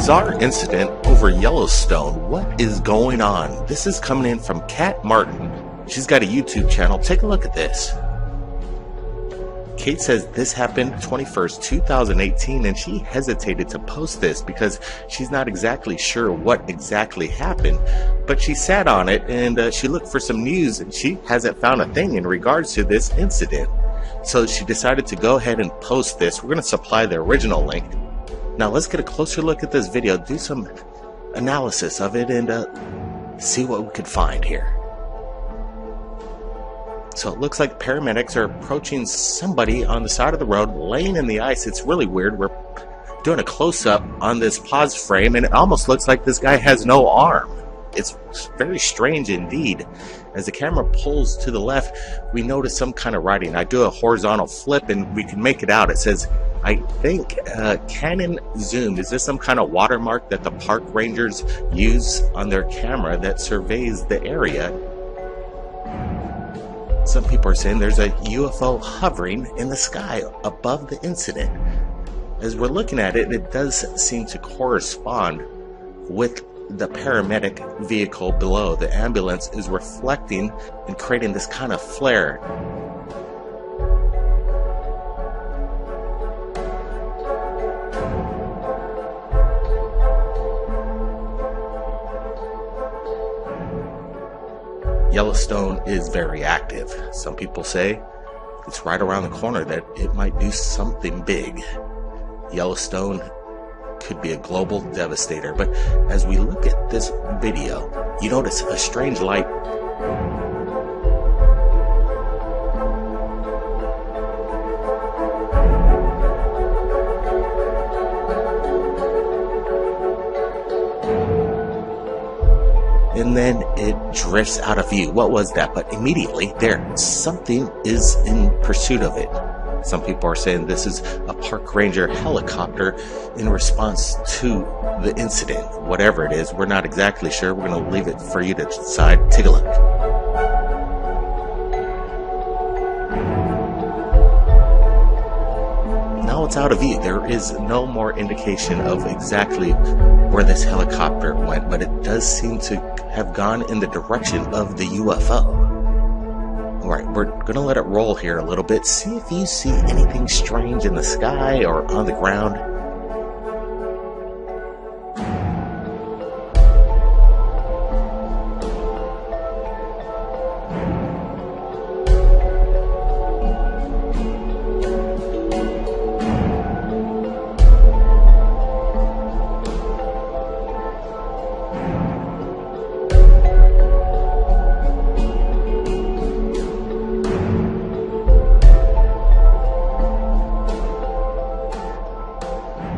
bizarre incident over Yellowstone. What is going on? This is coming in from Kat Martin. She's got a YouTube channel. Take a look at this. Kate says this happened 21st, 2018, and she hesitated to post this because she's not exactly sure what exactly happened. But she sat on it and she looked for some news, and she hasn't found a thing in regards to this incident. So she decided to go ahead and post this. We're going to supply the original link. Now let's get a closer look at this video, do some analysis of it, and see what we could find here. So it looks like paramedics are approaching somebody on the side of the road laying in the ice. It's really weird. We're doing a close-up on this pause frame, and it almost looks like this guy has no arm. It's very strange indeed. As the camera pulls to the left, we notice some kind of writing. I do a horizontal flip and we can make it out. It says, I think, Canon Zoom. Is this some kind of watermark that the park rangers use on their camera that surveys the area? Some people are saying there's a UFO hovering in the sky above the incident. As we're looking at it, it does seem to correspond with the paramedic vehicle below. The ambulance is reflecting and creating this kind of flare. Yellowstone is very active. Some people say it's right around the corner that it might do something big. Yellowstone could be a global devastator. But as we look at this video, you notice a strange light. And then it drifts out of view. What was that? But immediately there, something is in pursuit of it. Some people are saying this is a park ranger helicopter in response to the incident. Whatever it is, we're not exactly sure. We're going to leave it for you to decide. Take a look. Now it's out of view. There is no more indication of exactly where this helicopter went, but it does seem to have gone in the direction of the UFO. Alright, we're going to let it roll here a little bit. See if you see anything strange in the sky or on the ground.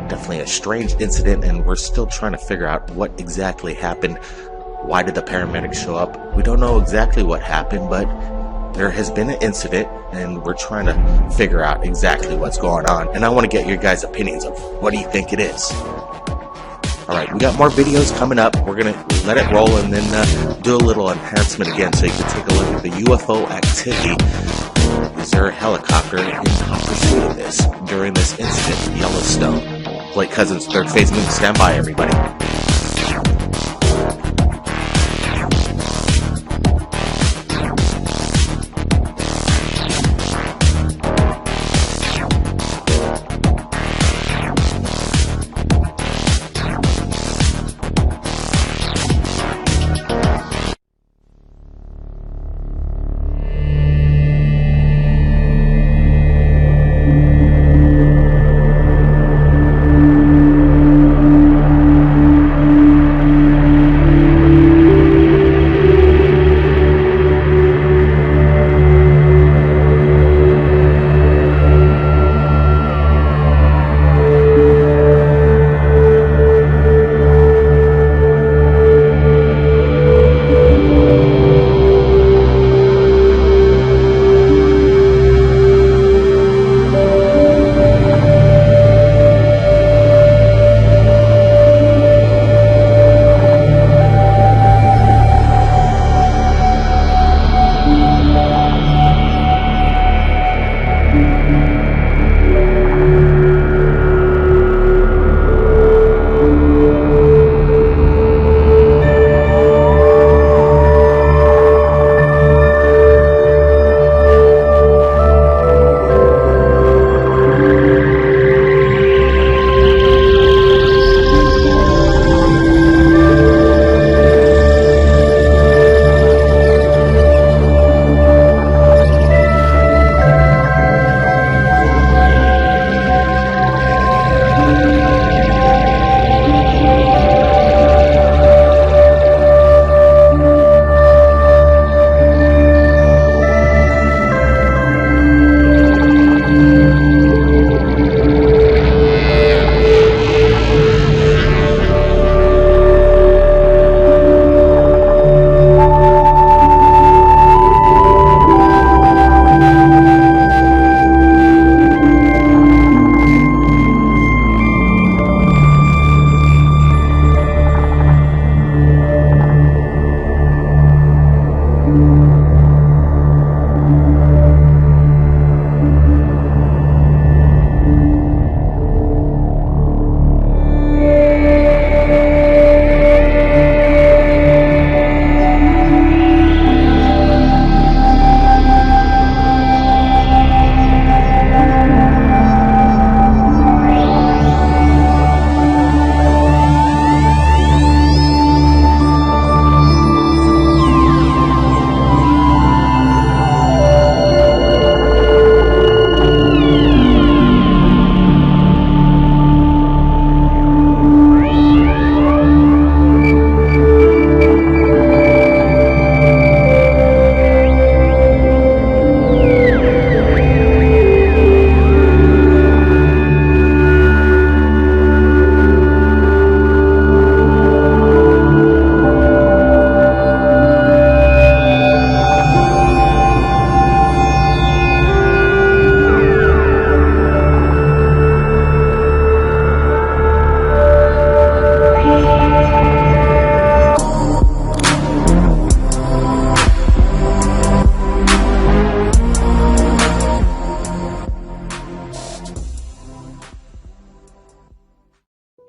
Definitely a strange incident, and we're still trying to figure out what exactly happened. Why did the paramedics show up? We don't know exactly what happened, but there has been an incident, and we're trying to figure out exactly what's going on. And I want to get your guys' opinions of what do you think it is. Alright, we got more videos coming up. We're going to let it roll and then do a little enhancement again so you can take a look at the UFO activity. Is there a helicopter in pursuit of this during this incident in Yellowstone? Blake Cousins, Third Phase Move. Stand by, everybody.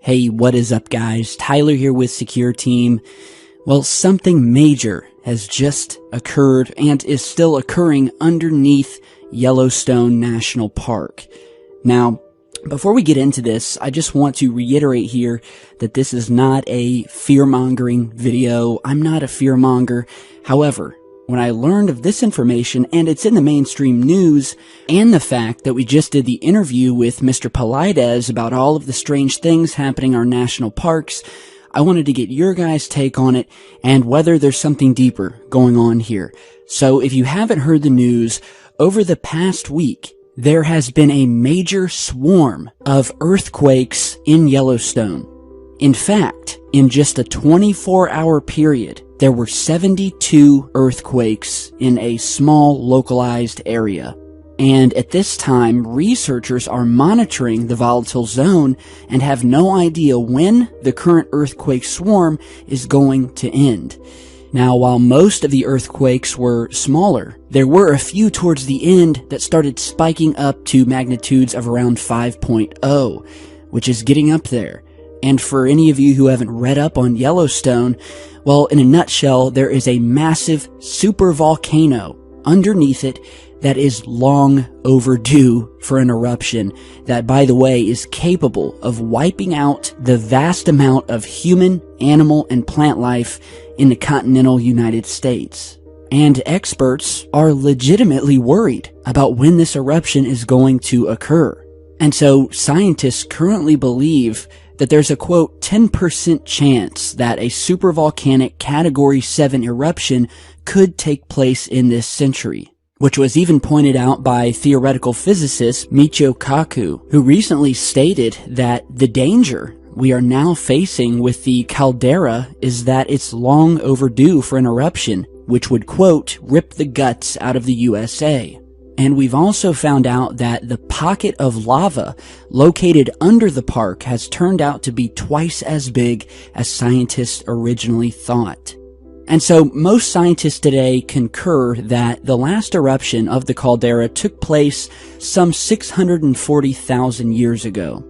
Hey, what is up, guys? Tyler here with Secure Team. Well, something major has just occurred and is still occurring underneath Yellowstone National Park. Now, before we get into this, I just want to reiterate here that this is not a fear-mongering video. I'm not a fear-monger. However, when I learned of this information, and it's in the mainstream news, and the fact that we just did the interview with Mr. Paulides about all of the strange things happening in our national parks, I wanted to get your guys' take on it and whether there's something deeper going on here. So if you haven't heard the news, over the past week, there has been a major swarm of earthquakes in Yellowstone. In fact, in just a 24-hour period, there were 72 earthquakes in a small localized area. And at this time, researchers are monitoring the volatile zone and have no idea when the current earthquake swarm is going to end. Now, while most of the earthquakes were smaller, there were a few towards the end that started spiking up to magnitudes of around 5.0, which is getting up there. And for any of you who haven't read up on Yellowstone, well, in a nutshell, there is a massive supervolcano underneath it that is long overdue for an eruption that, by the way, is capable of wiping out the vast amount of human, animal, and plant life in the continental United States. And experts are legitimately worried about when this eruption is going to occur. And so scientists currently believe that there's a, quote, 10% chance that a supervolcanic Category 7 eruption could take place in this century, which was even pointed out by theoretical physicist Michio Kaku, who recently stated that the danger we are now facing with the caldera is that it's long overdue for an eruption, which would, quote, rip the guts out of the USA. And we've also found out that the pocket of lava located under the park has turned out to be twice as big as scientists originally thought. And so most scientists today concur that the last eruption of the caldera took place some 640,000 years ago.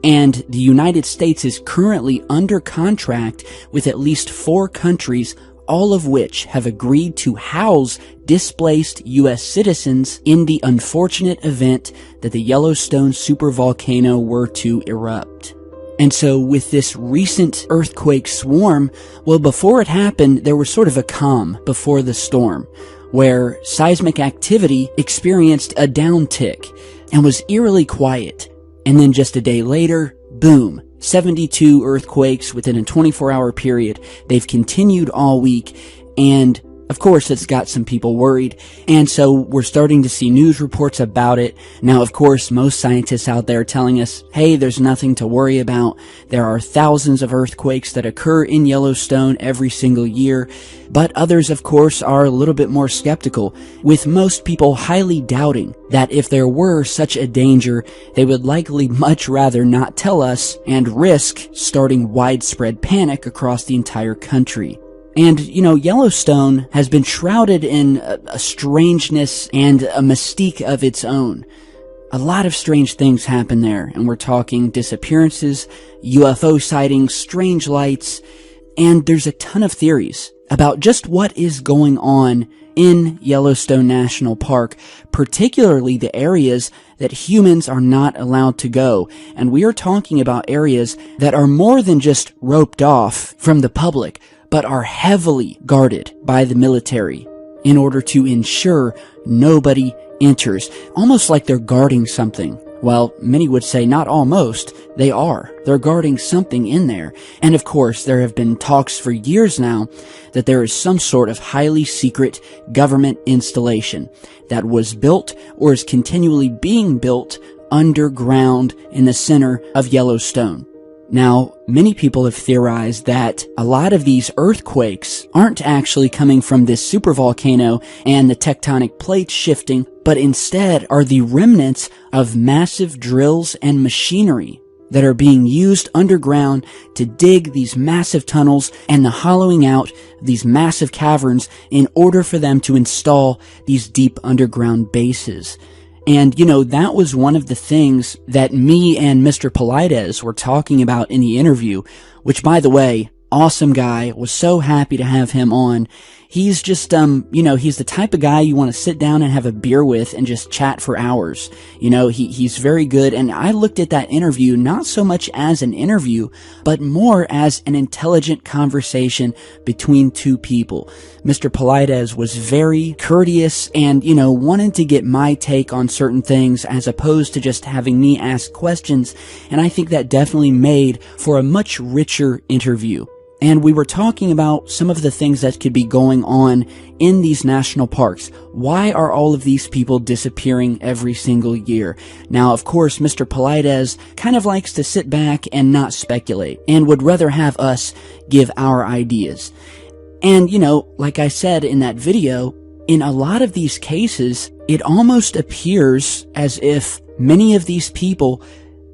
And the United States is currently under contract with at least 4 countries, all of which have agreed to house displaced U.S. citizens in the unfortunate event that the Yellowstone supervolcano were to erupt. And so with this recent earthquake swarm, well, before it happened, there was sort of a calm before the storm, where seismic activity experienced a downtick and was eerily quiet. And then just a day later, boom, 72 earthquakes within a 24-hour period. They've continued all week, and of course it's got some people worried, and so we're starting to see news reports about it. Now, of course, most scientists out there are telling us, hey, there's nothing to worry about. There are thousands of earthquakes that occur in Yellowstone every single year, but others, of course, are a little bit more skeptical, with most people highly doubting that if there were such a danger, they would likely much rather not tell us and risk starting widespread panic across the entire country. And, you know, Yellowstone has been shrouded in a strangeness and a mystique of its own. A lot of strange things happen there, and we're talking disappearances, UFO sightings, strange lights, and there's a ton of theories about just what is going on in Yellowstone National Park, particularly the areas that humans are not allowed to go. And we are talking about areas that are more than just roped off from the public, but are heavily guarded by the military in order to ensure nobody enters, almost like they're guarding something. Well, many would say not almost, they are. They're guarding something in there. And of course, there have been talks for years now that there is some sort of highly secret government installation that was built or is continually being built underground in the center of Yellowstone. Now, many people have theorized that a lot of these earthquakes aren't actually coming from this supervolcano and the tectonic plates shifting, but instead are the remnants of massive drills and machinery that are being used underground to dig these massive tunnels and the hollowing out these massive caverns in order for them to install these deep underground bases. And, that was one of the things that me and Mr. Paulides were talking about in the interview, which, by the way, awesome guy. Was so happy to have him on. He's just, he's the type of guy you want to sit down and have a beer with and just chat for hours. He's very good. And I looked at that interview not so much as an interview, but more as an intelligent conversation between two people. Mr. Paulides was very courteous and, wanted to get my take on certain things as opposed to just having me ask questions. And I think that definitely made for a much richer interview. And we were talking about some of the things that could be going on in these national parks. Why are all of these people disappearing every single year? Now, of course, Mr. Paulides kind of likes to sit back and not speculate and would rather have us give our ideas. And, like I said in that video, in a lot of these cases, it almost appears as if many of these people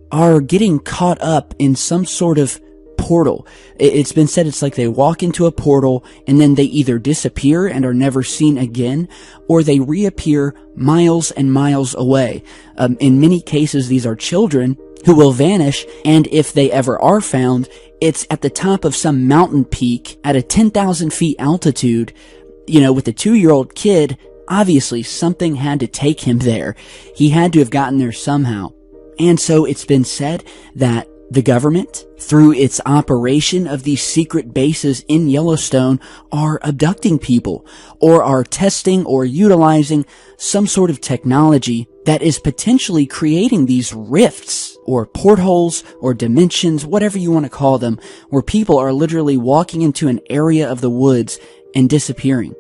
are getting caught up in some sort of portal. It's been said it's like they walk into a portal and then they either disappear and are never seen again, or they reappear miles and miles away. In many cases, these are children who will vanish, and if they ever are found, it's at the top of some mountain peak at a 10,000 feet altitude. With a 2-year-old kid, obviously something had to take him there. He had to have gotten there somehow. And so it's been said that the government, through its operation of these secret bases in Yellowstone, are abducting people or are testing or utilizing some sort of technology that is potentially creating these rifts or portholes or dimensions, whatever you want to call them, where people are literally walking into an area of the woods and disappearing.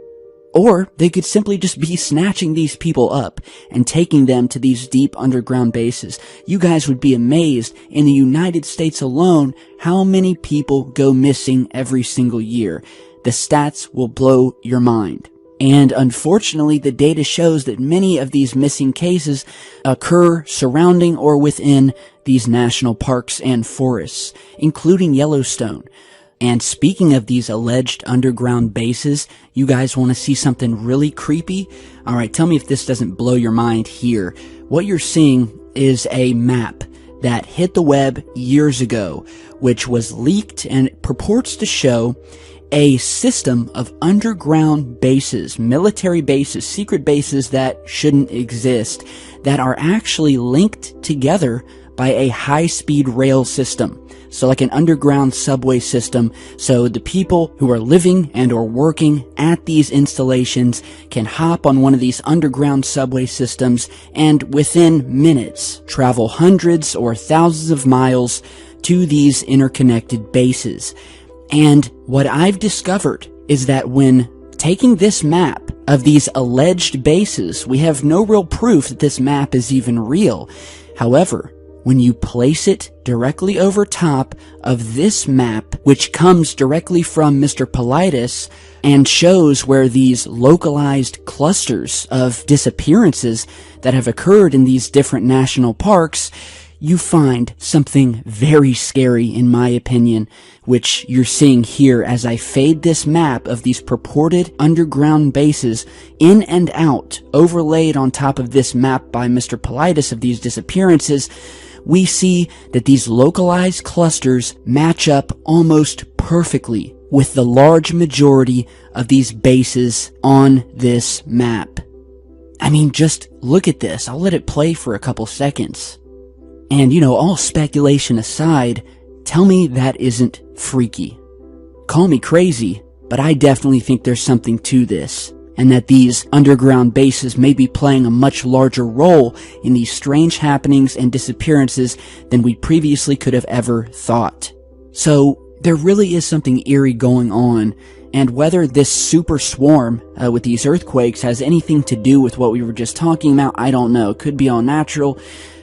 Or they could simply just be snatching these people up and taking them to these deep underground bases. You guys would be amazed in the United States alone how many people go missing every single year. The stats will blow your mind. And unfortunately, the data shows that many of these missing cases occur surrounding or within these national parks and forests, including Yellowstone. And speaking of these alleged underground bases, you guys want to see something really creepy? Alright, tell me if this doesn't blow your mind here. What you're seeing is a map that hit the web years ago, which was leaked and purports to show a system of underground bases, military bases, secret bases that shouldn't exist, that are actually linked together by a high-speed rail system. So like an underground subway system, so the people who are living and or working at these installations can hop on one of these underground subway systems and within minutes travel hundreds or thousands of miles to these interconnected bases. And what I've discovered is that when taking this map of these alleged bases, we have no real proof that this map is even real. However, when you place it directly over top of this map, which comes directly from Mr. Paulides and shows where these localized clusters of disappearances that have occurred in these different national parks, you find something very scary, in my opinion, which you're seeing here as I fade this map of these purported underground bases in and out, overlaid on top of this map by Mr. Paulides of these disappearances. We see that these localized clusters match up almost perfectly with the large majority of these bases on this map. I mean, just look at this. I'll let it play for a couple seconds. And, all speculation aside, tell me that isn't freaky. Call me crazy, but I definitely think there's something to this, and that these underground bases may be playing a much larger role in these strange happenings and disappearances than we previously could have ever thought. So, there really is something eerie going on, and whether this super swarm with these earthquakes has anything to do with what we were just talking about, I don't know. It could be all natural.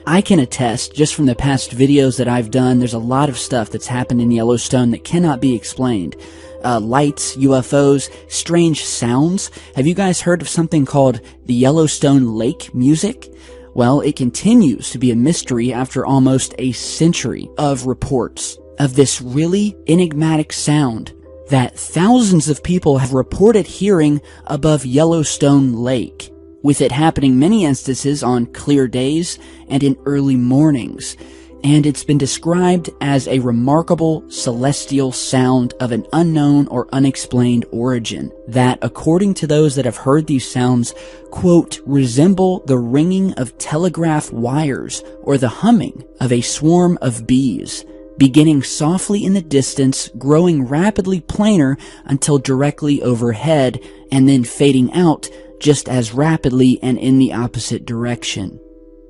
I can attest, just from the past videos that I've done, there's a lot of stuff that's happened in Yellowstone that cannot be explained. Lights, UFOs, strange sounds. Have you guys heard of something called the Yellowstone Lake music? Well, it continues to be a mystery after almost a century of reports of this really enigmatic sound that thousands of people have reported hearing above Yellowstone Lake, with it happening many instances on clear days and in early mornings. And it's been described as a remarkable celestial sound of an unknown or unexplained origin that, according to those that have heard these sounds, quote, resemble the ringing of telegraph wires or the humming of a swarm of bees, beginning softly in the distance, growing rapidly plainer until directly overhead, and then fading out just as rapidly and in the opposite direction.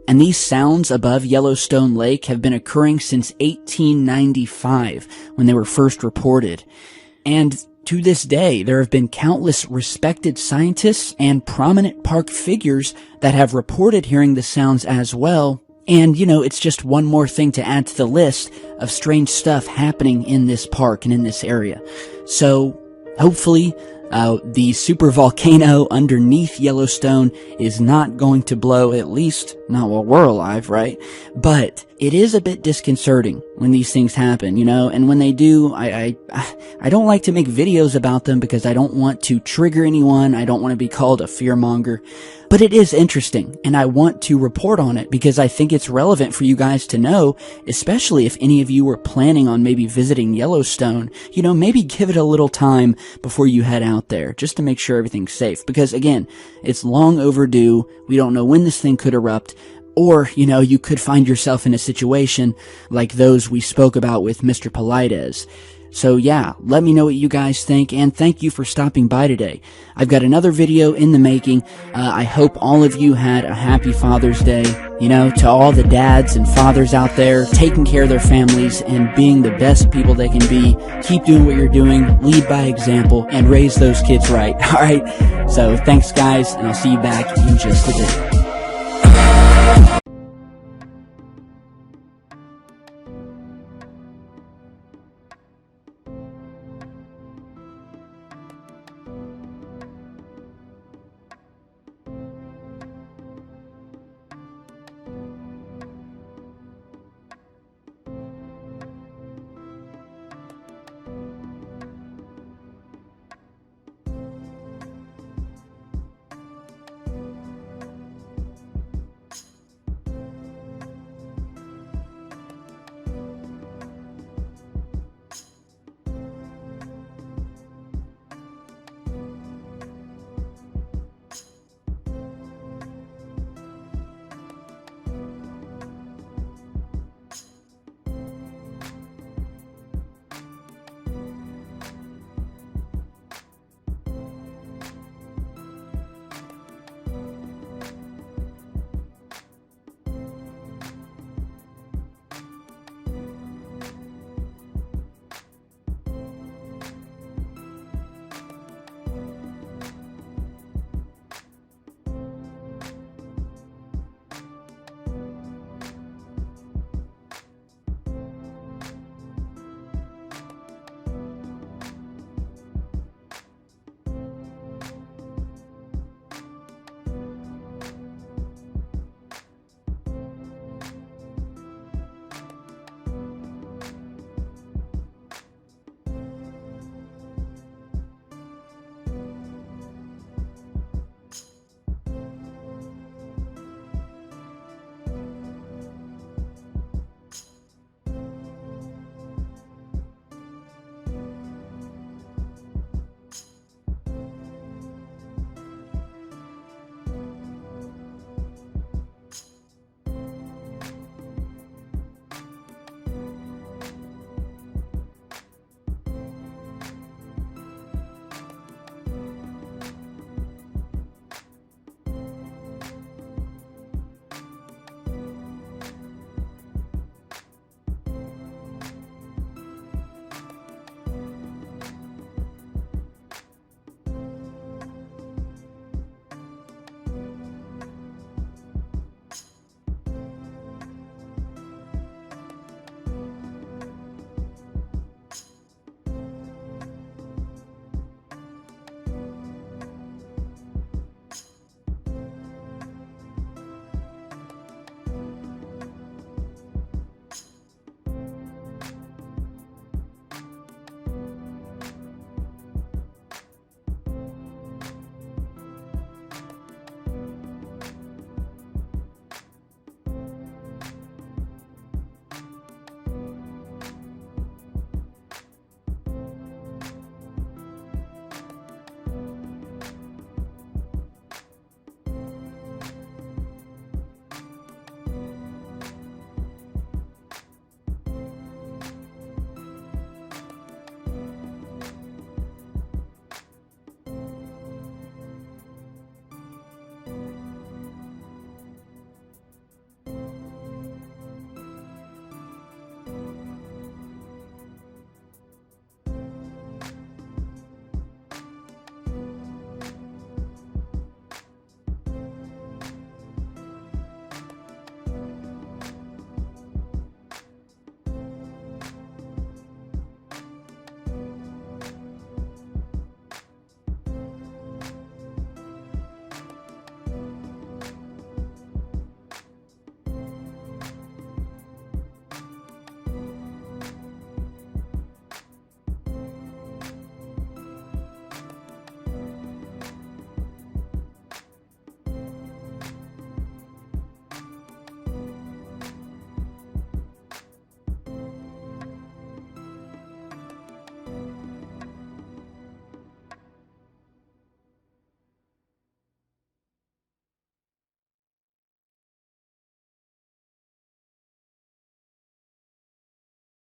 And these sounds above Yellowstone Lake have been occurring since 1895, when they were first reported. And to this day, there have been countless respected scientists and prominent park figures that have reported hearing the sounds as well. And, you know, it's just one more thing to add to the list of strange stuff happening in this park and in this area. So, hopefully, the supervolcano underneath Yellowstone is not going to blow, at least not while we're alive, right? But it is a bit disconcerting when these things happen, you know, and when they do, I don't like to make videos about them because I don't want to trigger anyone. I don't want to be called a fearmonger, but it is interesting and I want to report on it because I think it's relevant for you guys to know, especially if any of you were planning on maybe visiting Yellowstone, you know, maybe give it a little time before you head out there just to make sure everything's safe because again, it's long overdue. We don't know when this thing could erupt. Or, you know, you could find yourself in a situation like those we spoke about with Mr. Paulides. So yeah, let me know what you guys think, and thank you for stopping by today. I've got another video in the making. I hope all of you had a happy Father's Day. You know, to all the dads and fathers out there, taking care of their families and being the best people they can be. Keep doing what you're doing, lead by example, and raise those kids right. Alright, so thanks guys, and I'll see you back in just a bit.